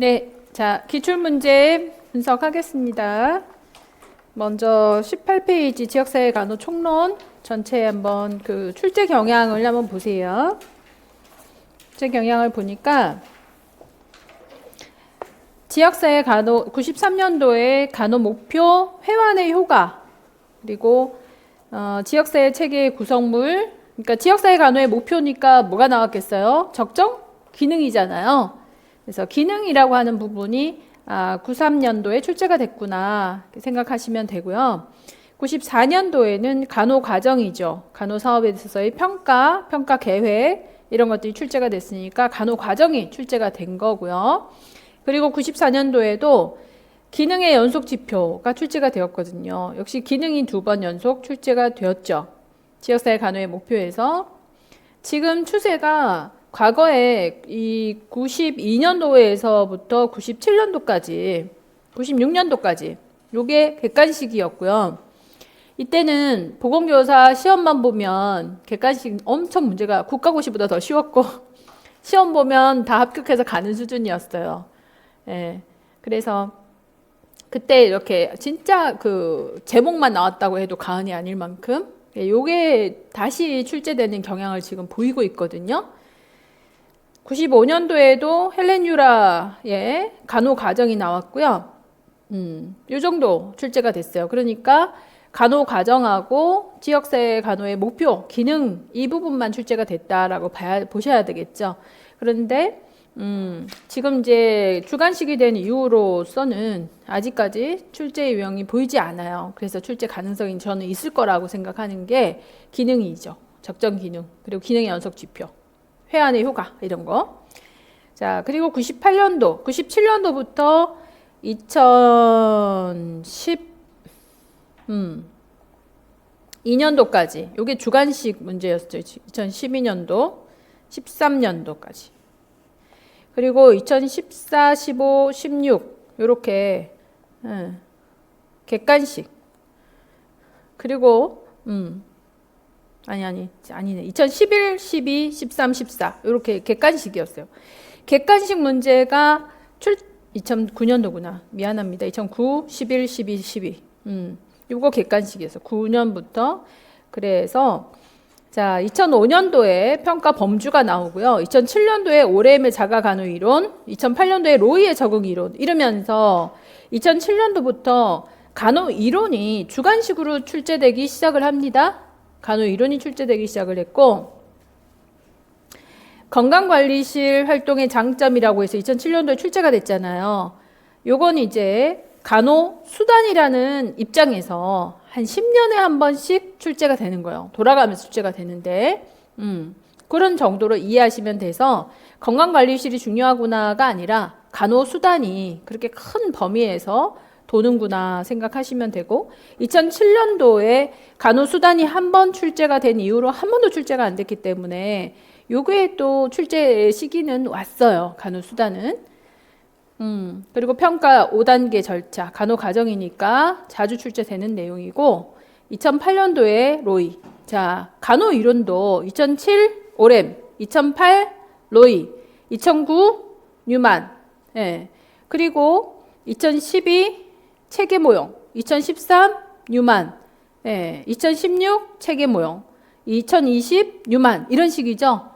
네, 자, 기출문제 분석하겠습니다. 먼저 18페이지 지역사회 간호 총론 전체 한번 그 출제 경향을 한번 보세요. 출제 경향을 보니까 지역사회 간호 93년도에 간호 목표 회원의 효과 그리고 지역사회 체계의 구성물 그러니까 지역사회 간호의 목표니까 뭐가 나왔겠어요? 적정 기능이잖아요. 그래서 기능이라고 하는 부분이 93년도에 출제가 됐구나 생각하시면 되고요. 94년도에는 간호과정이죠. 간호사업에 있어서의 평가 계획 이런 것들이 출제가 됐으니까 간호과정이 출제가 된 거고요. 그리고 94년도에도 기능의 연속 지표가 출제가 되었거든요. 역시 기능이 2번 연속 출제가 되었죠. 지역사회 간호의 목표에서 지금 추세가 과거에 이 92년도에서부터 97년도까지, 96년도까지 요게 객관식이었고요. 이때는 보건교사 시험만 보면 객관식 엄청 문제가 국가고시보다 더 쉬웠고 시험 보면 다 합격해서 가는 수준이었어요. 예. 그래서 그때 이렇게 진짜 그 제목만 나왔다고 해도 과언이 아닐 만큼 요게 다시 출제되는 경향을 지금 보이고 있거든요. 95년도에도 헬렌 유라의 간호 과정이 나왔고요. 요 정도 출제가 됐어요. 그러니까 간호 과정하고 지역사회 간호의 목표, 기능 이 부분만 출제가 됐다라고 보셔야 되겠죠. 그런데 지금 이제 주관식이 된 이후로서는 아직까지 출제 유형이 보이지 않아요. 그래서 출제 가능성이 저는 있을 거라고 생각하는 게 기능이죠. 적정 기능, 그리고 기능의 연속 지표, 회안의 효과 이런 거. 자, 그리고 98년도, 97년도부터 2012년도까지 요게 주관식 문제였죠. 2012년도, 13년도까지. 그리고 2014, 15, 16 요렇게 객관식. 그리고 아니네. 2011, 12, 13, 14 요렇게 객관식이었어요. 객관식 문제가 2009년도구나. 미안합니다. 2009, 11, 12, 12 요거 객관식이었어요. 9년부터. 그래서 자, 2005년도에 평가 범주가 나오고요. 2007년도에 오렘의 자가 간호 이론, 2008년도에 로이의 적응 이론 이러면서 2007년도부터 간호 이론이 주관식으로 출제되기 시작을 합니다. 간호 이론이 출제되기 시작을 했고 건강관리실 활동의 장점이라고 해서 2007년도에 출제가 됐잖아요. 요건 이제 간호 수단이라는 입장에서 한 10년에 한 번씩 출제가 되는 거예요. 돌아가면서 출제가 되는데 그런 정도로 이해하시면 돼서 건강관리실이 중요하구나가 아니라 간호 수단이 그렇게 큰 범위에서 도는구나 생각하시면 되고 2007년도에 간호 수단이 한 번 출제가 된 이후로 한 번도 출제가 안 됐기 때문에 요게 또 출제 시기는 왔어요. 간호 수단은. 그리고 평가 5단계 절차, 간호 과정이니까 자주 출제되는 내용이고 2008년도에 로이. 자, 간호 이론도 2007 오렘, 2008 로이, 2009 뉴만. 예. 그리고 2012 체계 모형, 2013 뉴만. 예. 2016 체계 모형, 2020 뉴만 이런 식이죠.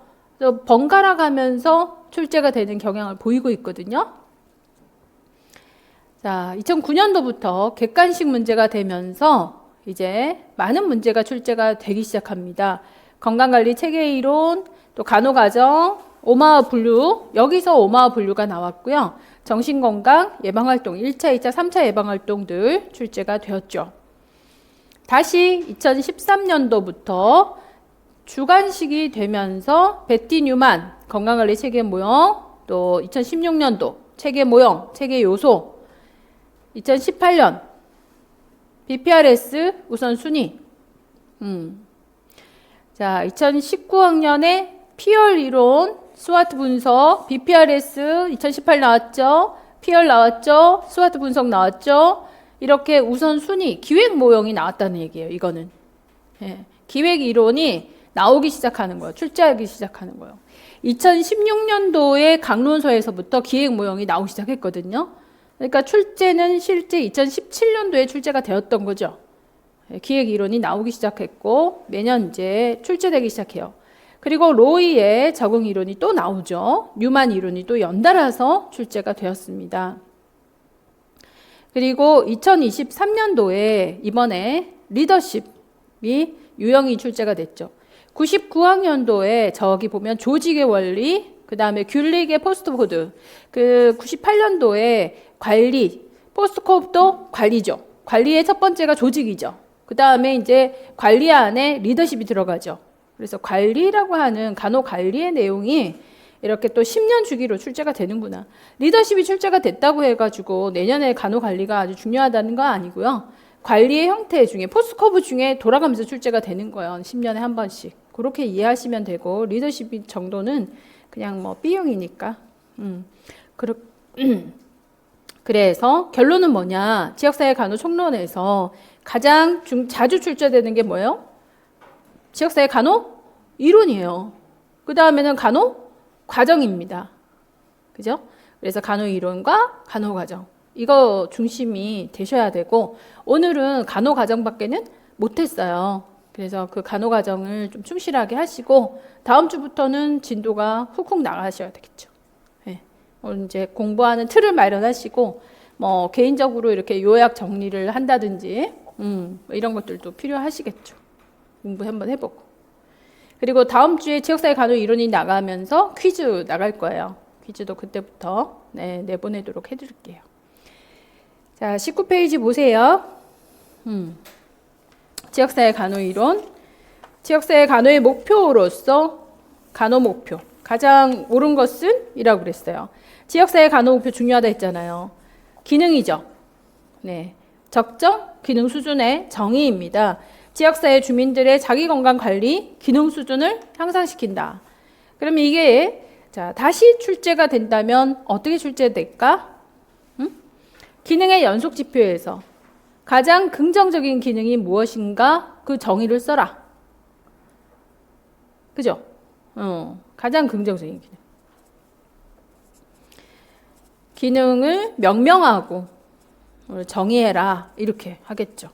번갈아 가면서 출제가 되는 경향을 보이고 있거든요. 자, 2009년도부터 객관식 문제가 되면서 이제 많은 문제가 출제가 되기 시작합니다. 건강관리 체계 이론, 또 간호과정, 오마와 분류, 여기서 오마와 분류가 나왔고요. 정신건강, 예방활동, 1차, 2차, 3차 예방활동들 출제가 되었죠. 다시 2013년도부터 주관식이 되면서 베티 뉴만, 건강관리 체계 모형, 또 2016년도 체계 모형, 체계 요소, 2018년 BPRS 우선순위. 자, 2019학년에 피열 이론, 스와트 분석, BPRS 2018 나왔죠. 피열 나왔죠. 스와트 분석 나왔죠. 이렇게 우선순위, 기획 모형이 나왔다는 얘기예요. 이거는. 예, 기획 이론이 나오기 시작하는 거예요. 출제하기 시작하는 거예요. 2016년도에 강론서에서부터 기획 모형이 나오기 시작했거든요. 그러니까 출제는 실제 2017년도에 출제가 되었던 거죠. 기획 이론이 나오기 시작했고 매년 이제 출제되기 시작해요. 그리고 로이의 적응 이론이 또 나오죠. 뉴만 이론이 또 연달아서 출제가 되었습니다. 그리고 2023년도에 이번에 리더십이 유형이 출제가 됐죠. 99학년도에 저기 보면 조직의 원리, 그 다음에 귤릭의 포스트코드, 그 98년도에 관리, 포스트코드도 관리죠. 관리의 첫 번째가 조직이죠. 그 다음에 이제 관리 안에 리더십이 들어가죠. 그래서 관리라고 하는 간호 관리의 내용이 이렇게 또 10년 주기로 출제가 되는구나. 리더십이 출제가 됐다고 해가지고 내년에 간호 관리가 아주 중요하다는 거 아니고요. 관리의 형태 중에 포스트코드 중에 돌아가면서 출제가 되는 거예요. 10년에 한 번씩. 그렇게 이해하시면 되고 리더십 정도는 그냥 뭐 B형이니까. 그래서 결론은 뭐냐? 지역사회 간호 총론에서 가장 자주 출제되는 게 뭐예요? 지역사회 간호 이론이에요. 그 다음에는 간호 과정입니다. 그죠? 그래서 간호 이론과 간호 과정. 이거 중심이 되셔야 되고 오늘은 간호 과정밖에는 못했어요. 그래서 그 간호 과정을 좀 충실하게 하시고 다음 주부터는 진도가 훅훅 나가셔야 되겠죠. 네. 오늘 이제 공부하는 틀을 마련하시고 뭐 개인적으로 이렇게 요약 정리를 한다든지 이런 것들도 필요하시겠죠. 공부 한번 해보고. 그리고 다음 주에 지역사회 간호 이론이 나가면서 퀴즈 나갈 거예요. 퀴즈도 그때부터 내보내도록 해드릴게요. 자, 19페이지 보세요. 지역사회 간호 이론. 지역사회 간호의 목표로서 간호 목표. 가장 옳은 것은? 이라고 그랬어요. 지역사회 간호 목표 중요하다 했잖아요. 기능이죠. 네. 적정 기능 수준의 정의입니다. 지역사회 주민들의 자기건강관리 기능 수준을 향상시킨다. 그러면 이게 자 다시 출제가 된다면 어떻게 출제될까? 기능의 연속지표에서 가장 긍정적인 기능이 무엇인가 그 정의를 써라. 그죠? 가장 긍정적인 기능. 기능을 명명하고 정의해라. 이렇게 하겠죠.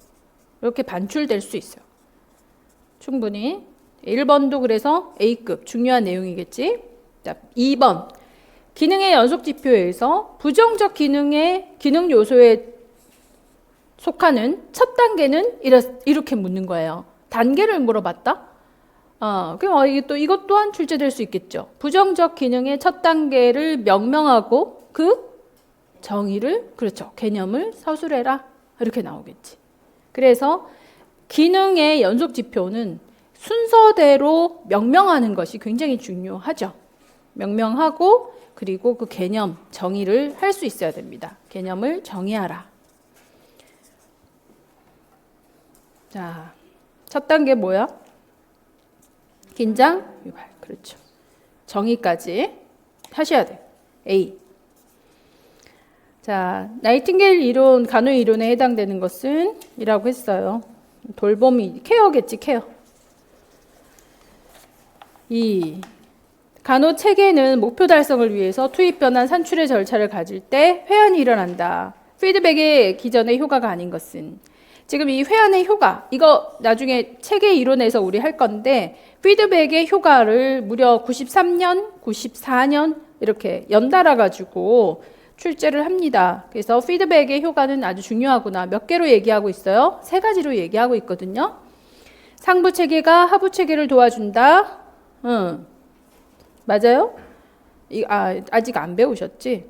이렇게 반출될 수 있어요. 충분히. 1번도 그래서 A급 중요한 내용이겠지. 자, 2번. 기능의 연속지표에서 부정적 기능의 기능 요소에 속하는 첫 단계는 이렇게 묻는 거예요. 단계를 물어봤다? 그럼 이것 또한 출제될 수 있겠죠. 부정적 기능의 첫 단계를 명명하고 그 정의를, 그렇죠. 개념을 서술해라. 이렇게 나오겠지. 그래서 기능의 연속 지표는 순서대로 명명하는 것이 굉장히 중요하죠. 명명하고 그리고 그 개념 정의를 할 수 있어야 됩니다. 개념을 정의하라. 자, 첫 단계 뭐야? 긴장, 유발. 그렇죠. 정의까지 하셔야 돼요. A. 자, 나이팅게일 이론, 간호 이론에 해당되는 것은 이라고 했어요. 돌봄이 케어겠지, 케어. 2. 간호 체계는 목표 달성을 위해서 투입 변환 산출의 절차를 가질 때 회한이 일어난다. 피드백의 기전의 효과가 아닌 것은. 지금 이 회한의 효과, 이거 나중에 체계 이론에서 우리 할 건데 피드백의 효과를 무려 93년, 94년 이렇게 연달아 가지고 출제를 합니다. 그래서 피드백의 효과는 아주 중요하구나. 몇 개로 얘기하고 있어요? 3가지로 얘기하고 있거든요. 상부 체계가 하부 체계를 도와준다. 맞아요? 아직 안 배우셨지?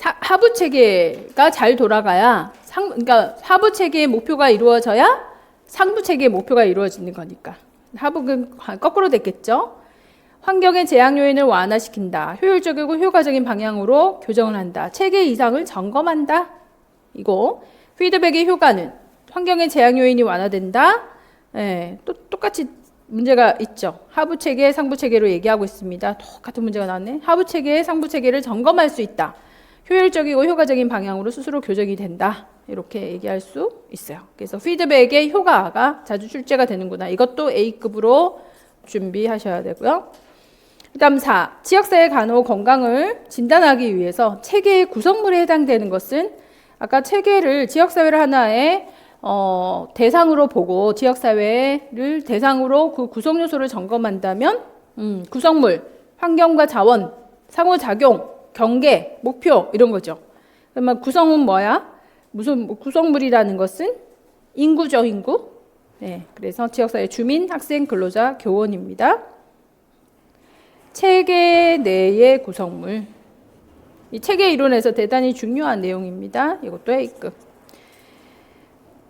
하부 체계가 잘 돌아가야 그러니까 하부 체계의 목표가 이루어져야 상부 체계의 목표가 이루어지는 거니까. 하부는 거꾸로 됐겠죠? 환경의 제약 요인을 완화시킨다. 효율적이고 효과적인 방향으로 교정을 한다. 체계 이상을 점검한다. 이거 피드백의 효과는 환경의 제약 요인이 완화된다. 네, 또 똑같이 문제가 있죠. 하부 체계, 상부 체계로 얘기하고 있습니다. 똑같은 문제가 나왔네. 하부 체계, 상부 체계를 점검할 수 있다. 효율적이고 효과적인 방향으로 스스로 교정이 된다. 이렇게 얘기할 수 있어요. 그래서 피드백의 효과가 자주 출제가 되는구나. 이것도 A급으로 준비하셔야 되고요. 그다음 4. 지역사회 간호 건강을 진단하기 위해서 체계의 구성물에 해당되는 것은 아까 체계를 지역사회를 하나의 대상으로 보고 지역사회를 대상으로 그 구성요소를 점검한다면 구성물, 환경과 자원, 상호작용, 경계, 목표 이런 거죠. 그러면 구성은 뭐야? 무슨 구성물이라는 것은 인구죠, 인구. 네, 그래서 지역사회 주민, 학생, 근로자, 교원입니다. 체계 내의 구성물. 이 체계 이론에서 대단히 중요한 내용입니다. 이것도 A급.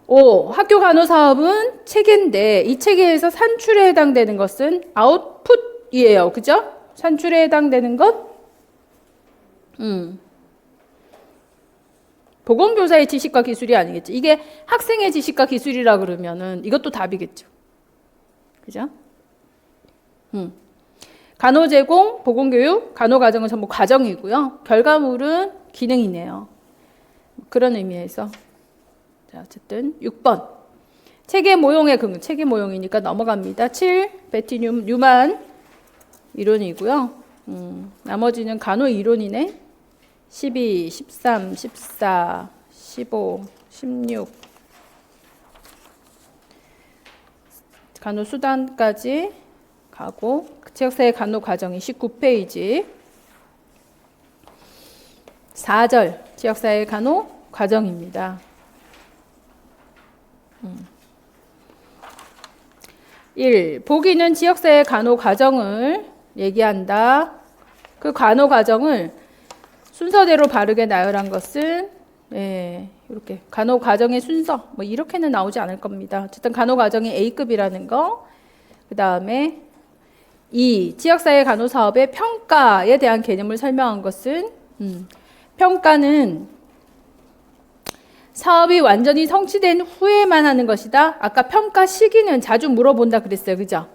5. 학교 간호 사업은 체계인데 이 체계에서 산출에 해당되는 것은 아웃풋이에요. 그죠? 산출에 해당되는 것 보건교사의 지식과 기술이 아니겠죠. 이게 학생의 지식과 기술이라 그러면은 이것도 답이겠죠. 그죠? 간호 제공, 보건교육, 간호과정은 전부 과정이고요. 결과물은 기능이네요. 그런 의미에서. 자, 어쨌든 6번. 체계 모형의 근거, 체계 모형이니까 넘어갑니다. 7. 베티 뉴만 이론이고요. 나머지는 간호 이론이네. 12, 13, 14, 15, 16. 간호 수단까지 가고 지역사회 간호 과정이 19페이지. 4절 지역사회 간호 과정입니다. 1. 보기는 지역사회 간호 과정을 얘기한다. 그 간호 과정을 순서대로 바르게 나열한 것은 이렇게 간호 과정의 순서 뭐 이렇게는 나오지 않을 겁니다. 어쨌든 간호 과정이 A급이라는 거. 그 다음에 2. 지역사회 간호 사업의 평가에 대한 개념을 설명한 것은 평가는 사업이 완전히 성취된 후에만 하는 것이다. 아까 평가 시기는 자주 물어본다 그랬어요. 그죠?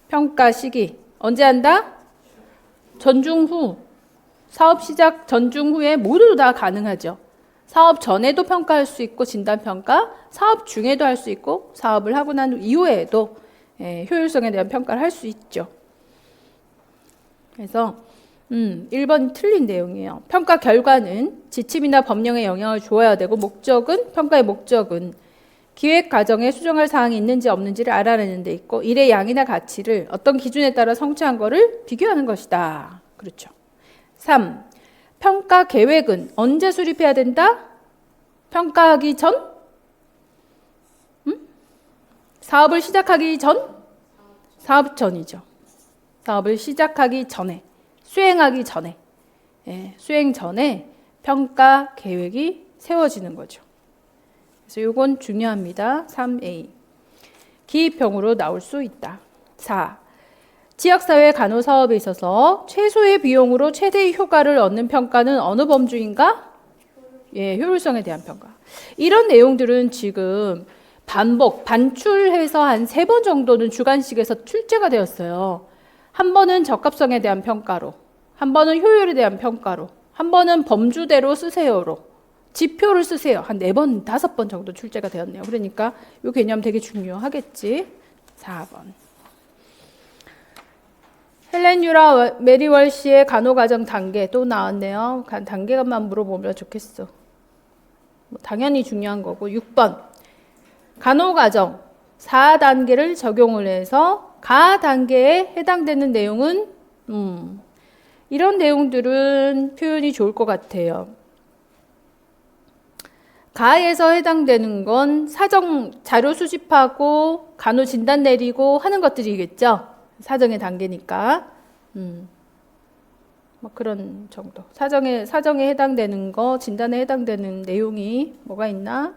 평가 시기. 언제 한다? 전중 후. 사업 시작 전중 후에 모두 다 가능하죠. 사업 전에도 평가할 수 있고 진단평가, 사업 중에도 할 수 있고 사업을 하고 난 이후에도 효율성에 대한 평가를 할 수 있죠. 그래서 1번 틀린 내용이에요. 평가 결과는 지침이나 법령에 영향을 주어야 되고 평가의 목적은 기획 과정에 수정할 사항이 있는지 없는지를 알아내는 데 있고 일의 양이나 가치를 어떤 기준에 따라 성취한 거를 비교하는 것이다. 그렇죠. 3. 평가 계획은 언제 수립해야 된다? 평가하기 전? 사업을 시작하기 전? 사업 전이죠. 사업을 시작하기 전에, 수행하기 전에, 수행 전에 평가 계획이 세워지는 거죠. 그래서 이건 중요합니다. 3A. 기입형으로 나올 수 있다. 4. 지역사회 간호사업에 있어서 최소의 비용으로 최대의 효과를 얻는 평가는 어느 범주인가? 효율성에 대한 평가. 이런 내용들은 지금 반출해서 한 3번 정도는 주관식에서 출제가 되었어요. 한 번은 적합성에 대한 평가로, 한 번은 효율에 대한 평가로, 한 번은 범주대로 쓰세요로, 지표를 쓰세요. 한 4번, 5번 정도 출제가 되었네요. 그러니까 이 개념 되게 중요하겠지. 4번. 헬렌 유라 메리 월시의 간호과정 단계 또 나왔네요. 단계만 물어보면 좋겠어. 당연히 중요한 거고. 6번. 간호과정 4단계를 적용을 해서 가 단계에 해당되는 내용은 이런 내용들은 표현이 좋을 것 같아요. 가에서 해당되는 건 사정 자료 수집하고 간호 진단 내리고 하는 것들이겠죠. 사정의 단계니까. 뭐 그런 정도. 사정에 해당되는 거, 진단에 해당되는 내용이 뭐가 있나?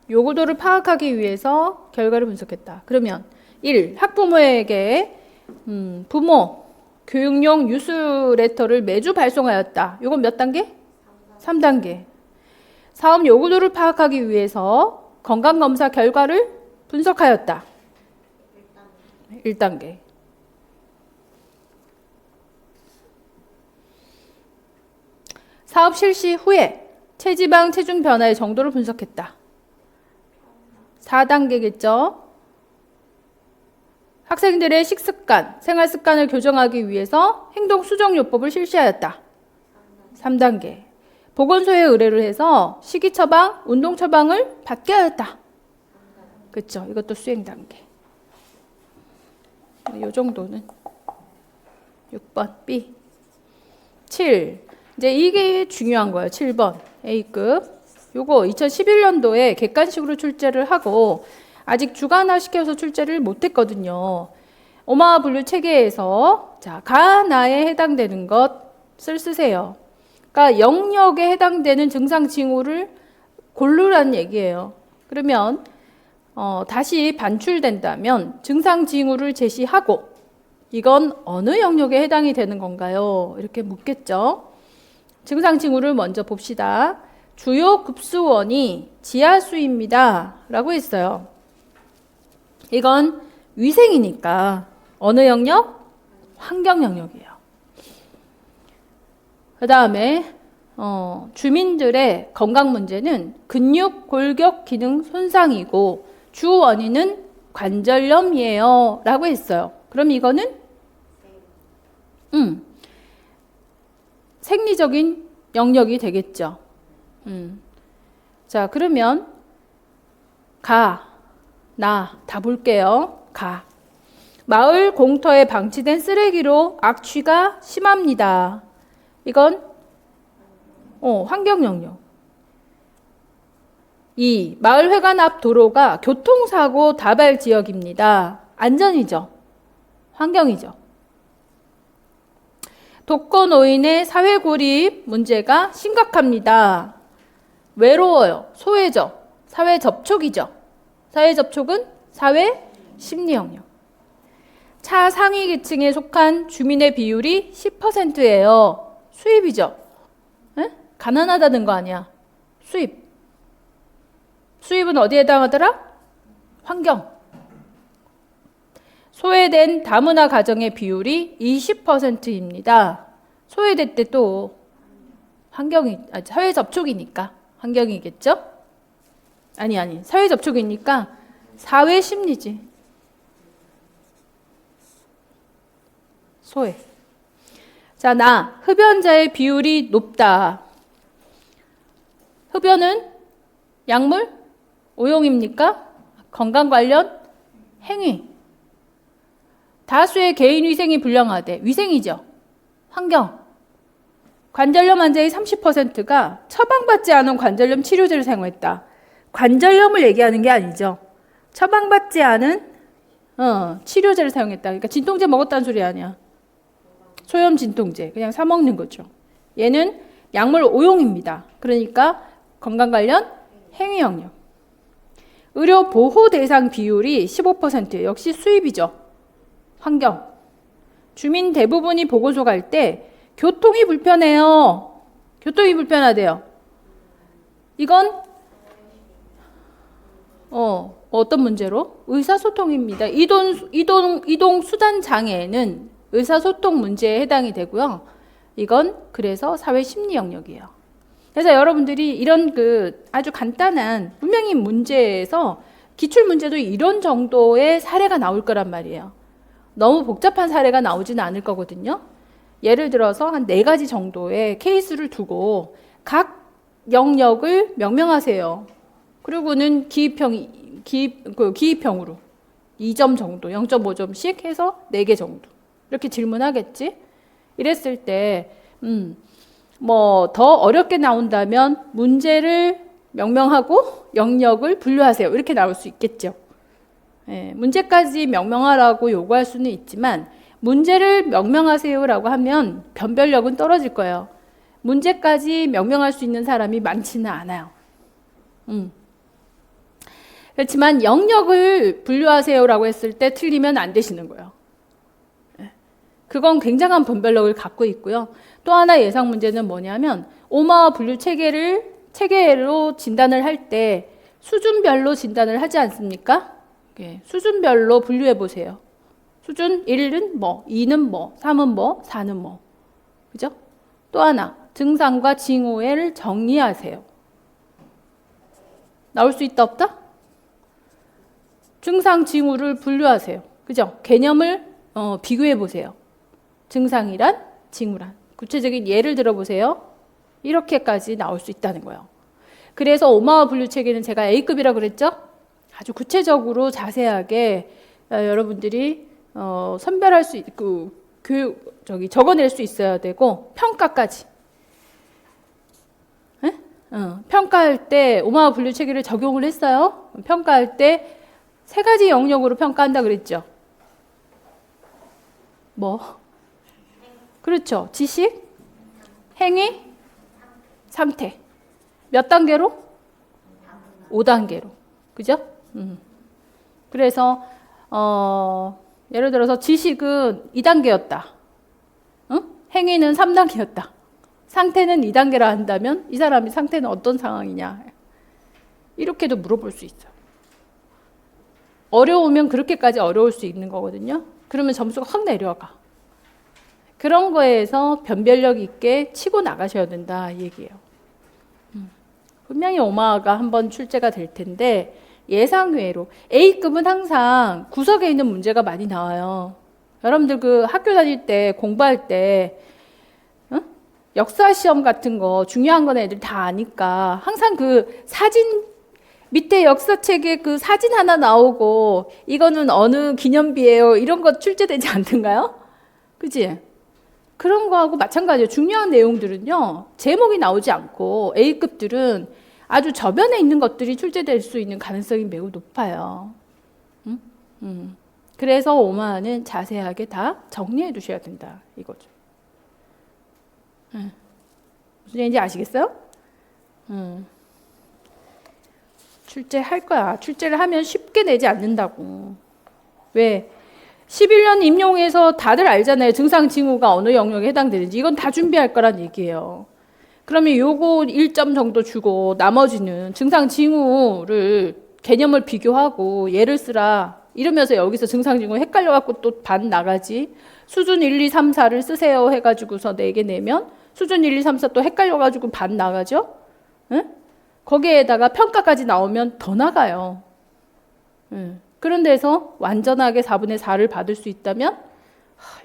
요구도를 파악하기 위해서 결과를 분석했다. 그러면 1. 학부모에게 부모 교육용 뉴스레터를 매주 발송하였다. 이건 몇 단계? 3단계. 사업 요구도를 파악하기 위해서 건강검사 결과를 분석하였다. 1단계. 사업 실시 후에 체지방, 체중 변화의 정도를 분석했다. 4단계겠죠. 학생들의 식습관, 생활습관을 교정하기 위해서 행동 수정요법을 실시하였다. 3단계. 보건소에 의뢰를 해서 식이 처방, 운동 처방을 받게 하였다. 그렇죠. 이것도 수행 단계. 이 정도는 6번 B. 7. 이제 이게 중요한 거예요. 7번 A급. 요거 2011년도에 객관식으로 출제를 하고 아직 주관화 시켜서 출제를 못했거든요. 오마와 분류 체계에서 자, 가나에 해당되는 것을 쓰세요. 그러니까 영역에 해당되는 증상 징후를 고르라는 얘기예요. 그러면 다시 반출된다면 증상 징후를 제시하고 이건 어느 영역에 해당이 되는 건가요? 이렇게 묻겠죠. 증상 징후를 먼저 봅시다. 주요 급수원이 지하수입니다. 라고 했어요. 이건 위생이니까 어느 영역? 환경 영역이에요. 그 다음에 주민들의 건강 문제는 근육, 골격 기능 손상이고 주 원인은 관절염이에요. 라고 했어요. 그럼 이거는 생리적인 영역이 되겠죠. 자, 그러면 나 다 볼게요. 마을 공터에 방치된 쓰레기로 악취가 심합니다. 이건 환경 영역. 2. 마을 회관 앞 도로가 교통사고 다발 지역입니다. 안전이죠. 환경이죠. 독거노인의 사회 고립 문제가 심각합니다. 외로워요. 소외죠. 사회 접촉이죠. 사회 접촉은 사회 심리 영역. 차상위 계층에 속한 주민의 비율이 10%예요. 수입이죠. 에? 가난하다는 거 아니야. 수입은 어디에 해당하더라? 환경. 소외된 다문화 가정의 비율이 20%입니다. 소외될 때 또 사회 접촉이니까 환경이겠죠? 아니. 사회 접촉이니까 사회 심리지. 소외. 자, 흡연자의 비율이 높다. 흡연은 약물? 오용입니까? 건강 관련 행위. 다수의 개인 위생이 불량하되 위생이죠. 환경. 관절염 환자의 30%가 처방받지 않은 관절염 치료제를 사용했다. 관절염을 얘기하는 게 아니죠. 처방받지 않은 치료제를 사용했다. 그러니까 진통제 먹었다는 소리 아니야. 소염 진통제 그냥 사 먹는 거죠. 얘는 약물 오용입니다. 그러니까 건강 관련 행위 영역. 의료 보호 대상 비율이 15%. 역시 수입이죠. 환경. 주민 대부분이 보건소 갈 때 교통이 불편해요. 교통이 불편하대요. 이건 어떤 문제로? 의사소통입니다. 이동 수단 장애는 의사소통 문제에 해당이 되고요. 이건 그래서 사회 심리 영역이에요. 그래서 여러분들이 이런 아주 간단한 분명히 문제에서 기출 문제도 이런 정도의 사례가 나올 거란 말이에요. 너무 복잡한 사례가 나오지는 않을 거거든요. 예를 들어서 한 4가지 정도의 케이스를 두고 각 영역을 명명하세요. 그리고는 기입형으로 2점 정도, 0.5점씩 해서 4개 정도. 이렇게 질문하겠지? 이랬을 때, 더 어렵게 나온다면 문제를 명명하고 영역을 분류하세요. 이렇게 나올 수 있겠죠. 예, 문제까지 명명하라고 요구할 수는 있지만 문제를 명명하세요라고 하면 변별력은 떨어질 거예요. 문제까지 명명할 수 있는 사람이 많지는 않아요. 그렇지만 영역을 분류하세요라고 했을 때 틀리면 안 되시는 거예요. 그건 굉장한 분별력을 갖고 있고요. 또 하나 예상 문제는 뭐냐면 오마와 분류 체계로 진단을 할 때 수준별로 진단을 하지 않습니까? 수준별로 분류해 보세요. 수준 1은 뭐, 2는 뭐, 3은 뭐, 4는 뭐. 그죠? 또 하나, 증상과 징후를 정리하세요. 나올 수 있다 없다? 증상 징후를 분류하세요. 그죠? 개념을 비교해 보세요. 증상이란 징후란. 구체적인 예를 들어 보세요. 이렇게까지 나올 수 있다는 거예요. 그래서 오마와 분류 체계는 제가 A급이라고 그랬죠? 아주 구체적으로 자세하게 여러분들이 선별할 수 있고 적어낼 수 있어야 되고 평가까지. 평가할 때 오마와 분류 체계를 적용을 했어요. 평가할 때 3가지 영역으로 평가한다 그랬죠. 뭐? 그렇죠. 지식, 행위, 상태. 몇 단계로? 5단계로. 그죠? 그래서 예를 들어서 지식은 2단계였다. 행위는 3단계였다. 상태는 2단계라 한다면 이 사람이 상태는 어떤 상황이냐. 이렇게도 물어볼 수 있어요. 어려우면 그렇게까지 어려울 수 있는 거거든요. 그러면 점수가 확 내려가. 그런 거에서 변별력 있게 치고 나가셔야 된다 이 얘기예요. 분명히 오마가 한번 출제가 될 텐데 예상외로 A급은 항상 구석에 있는 문제가 많이 나와요. 여러분들 그 학교 다닐 때 공부할 때 역사 시험 같은 거 중요한 건 애들 다 아니까 항상 그 사진 밑에 역사책에 그 사진 하나 나오고 이거는 어느 기념비예요 이런 거 출제되지 않던가요? 그치? 그런 거하고 마찬가지예요. 중요한 내용들은요 제목이 나오지 않고 A급들은 아주 저변에 있는 것들이 출제될 수 있는 가능성이 매우 높아요. 그래서 오마는 자세하게 다 정리해 두셔야 된다 이거죠. 무슨 얘기인지 아시겠어요? 출제할 거야. 출제를 하면 쉽게 내지 않는다고. 왜? 11년 임용에서 다들 알잖아요. 증상 징후가 어느 영역에 해당되는지. 이건 다 준비할 거란 얘기예요. 그러면 요거 1점 정도 주고 나머지는 증상 징후를 개념을 비교하고 예를 쓰라. 이러면서 여기서 증상 징후 헷갈려갖고 또 반 나가지. 수준 1, 2, 3, 4를 쓰세요 해가지고서 4개 내면 수준 1, 2, 3, 4 또 헷갈려가지고 반 나가죠. 응? 거기에다가 평가까지 나오면 더 나가요. 그런 데서 완전하게 4분의 4를 받을 수 있다면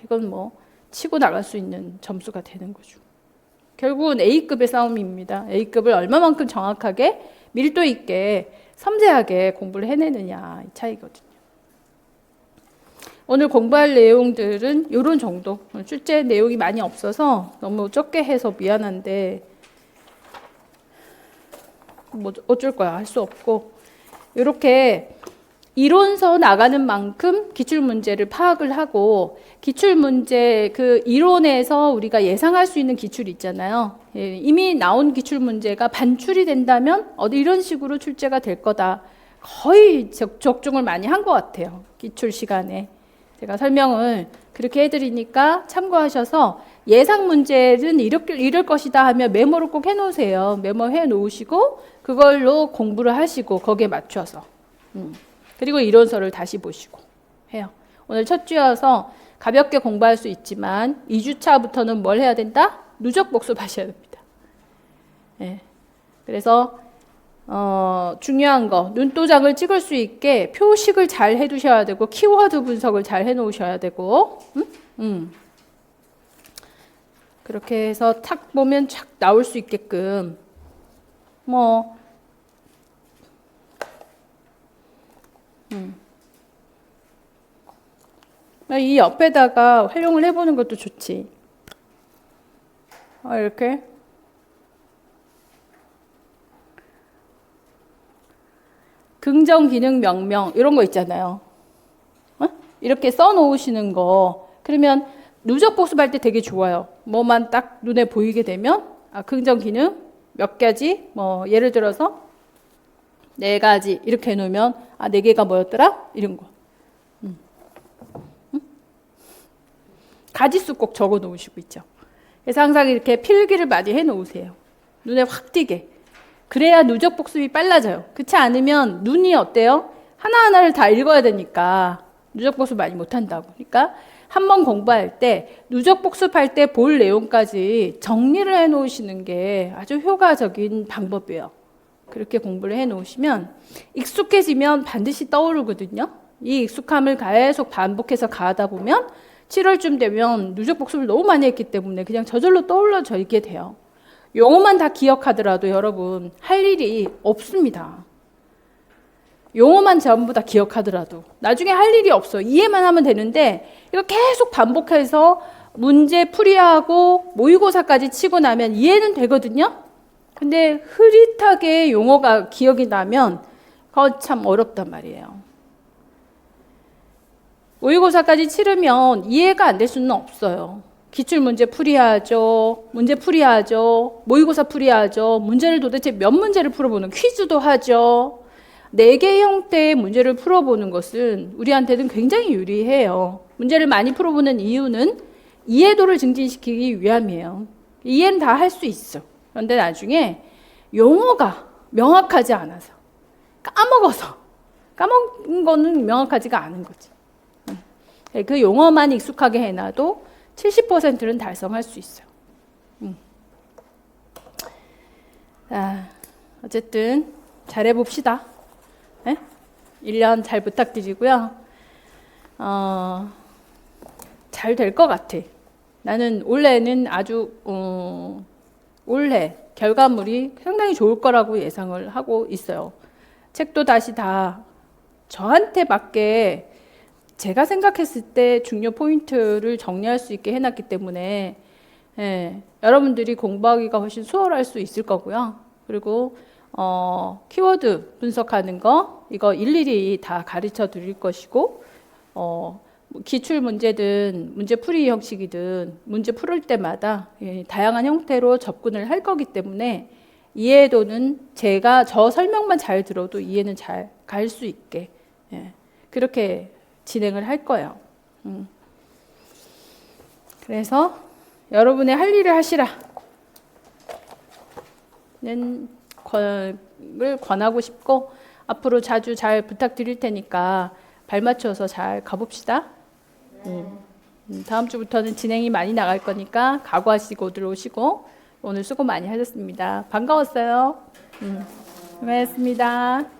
이건 뭐 치고 나갈 수 있는 점수가 되는 거죠. 결국은 A급의 싸움입니다. A급을 얼마만큼 정확하게 밀도 있게 섬세하게 공부를 해내느냐 이 차이거든요. 오늘 공부할 내용들은 이런 정도. 출제 내용이 많이 없어서 너무 적게 해서 미안한데 뭐 어쩔 거야. 할 수 없고 이렇게 이론서 나가는 만큼 기출문제를 파악을 하고 기출문제 그 이론에서 우리가 예상할 수 있는 기출이 있잖아요. 이미 나온 기출문제가 반출이 된다면 이런 식으로 출제가 될 거다. 거의 적중을 많이 한 것 같아요. 기출 시간에. 제가 설명을 그렇게 해드리니까 참고하셔서 예상 문제는 이럴 것이다 하면 메모를 꼭 해놓으세요. 메모해 놓으시고 그걸로 공부를 하시고 거기에 맞춰서 그리고 이론서를 다시 보시고 해요. 오늘 첫 주여서 가볍게 공부할 수 있지만 2주차부터는 뭘 해야 된다? 누적 복습하셔야 됩니다. 네. 그래서 중요한 거 눈도장을 찍을 수 있게 표식을 잘 해두셔야 되고 키워드 분석을 잘 해놓으셔야 되고 그렇게 해서 탁 보면 쫙 나올 수 있게끔 이 옆에다가 활용을 해보는 것도 좋지. 이렇게 긍정 기능 명명 이런 거 있잖아요. 이렇게 써놓으시는 거. 그러면 누적 복습할 때 되게 좋아요. 뭐만 딱 눈에 보이게 되면 긍정 기능 몇 가지 예를 들어서 4가지 이렇게 해놓으면 4개가 뭐였더라? 이런 거. 가지수 꼭 적어 놓으시고 있죠. 그래서 항상 이렇게 필기를 많이 해 놓으세요. 눈에 확 띄게. 그래야 누적 복습이 빨라져요. 그렇지 않으면 눈이 어때요? 하나하나를 다 읽어야 되니까 누적 복습 많이 못한다고. 그러니까 한번 공부할 때 누적 복습할 때 볼 내용까지 정리를 해 놓으시는 게 아주 효과적인 방법이에요. 그렇게 공부를 해 놓으시면 익숙해지면 반드시 떠오르거든요. 이 익숙함을 계속 반복해서 가다 보면 7월쯤 되면 누적 복습을 너무 많이 했기 때문에 그냥 저절로 떠올라져 있게 돼요. 용어만 다 기억하더라도 여러분 할 일이 없습니다. 용어만 전부 다 기억하더라도 나중에 할 일이 없어. 이해만 하면 되는데 이거 계속 반복해서 문제 풀이하고 모의고사까지 치고 나면 이해는 되거든요. 근데 흐릿하게 용어가 기억이 나면 그거 참 어렵단 말이에요. 모의고사까지 치르면 이해가 안 될 수는 없어요. 기출문제 풀이하죠. 문제 풀이하죠. 모의고사 풀이하죠. 문제를 도대체 몇 문제를 풀어보는 퀴즈도 하죠. 4개의 형태의 문제를 풀어보는 것은 우리한테는 굉장히 유리해요. 문제를 많이 풀어보는 이유는 이해도를 증진시키기 위함이에요. 이해는 다 할 수 있어. 그런데 나중에 용어가 명확하지 않아서 까먹은 거는 명확하지가 않은 거지. 그 용어만 익숙하게 해놔도 70%는 달성할 수 있어요. 어쨌든 잘해봅시다. 1년 잘 부탁드리고요. 잘 될 것 같아. 나는 올해는 아주 올해 결과물이 상당히 좋을 거라고 예상을 하고 있어요. 책도 다시 다 저한테 맞게 제가 생각했을 때 중요 포인트를 정리할 수 있게 해놨기 때문에 여러분들이 공부하기가 훨씬 수월할 수 있을 거고요. 그리고 키워드 분석하는 거 이거 일일이 다 가르쳐 드릴 것이고 기출 문제든 문제 풀이 형식이든 문제 풀을 때마다 다양한 형태로 접근을 할 거기 때문에 이해도는 제가 저 설명만 잘 들어도 이해는 잘 갈 수 있게 그렇게 진행을 할 거예요. 그래서 여러분의 할 일을 하시라는 걸 권하고 싶고 앞으로 자주 잘 부탁드릴 테니까 발 맞춰서 잘 가봅시다. 다음 주부터는 진행이 많이 나갈 거니까 각오하시고 들어오시고 오늘 수고 많이 하셨습니다. 반가웠어요. 수고하셨습니다.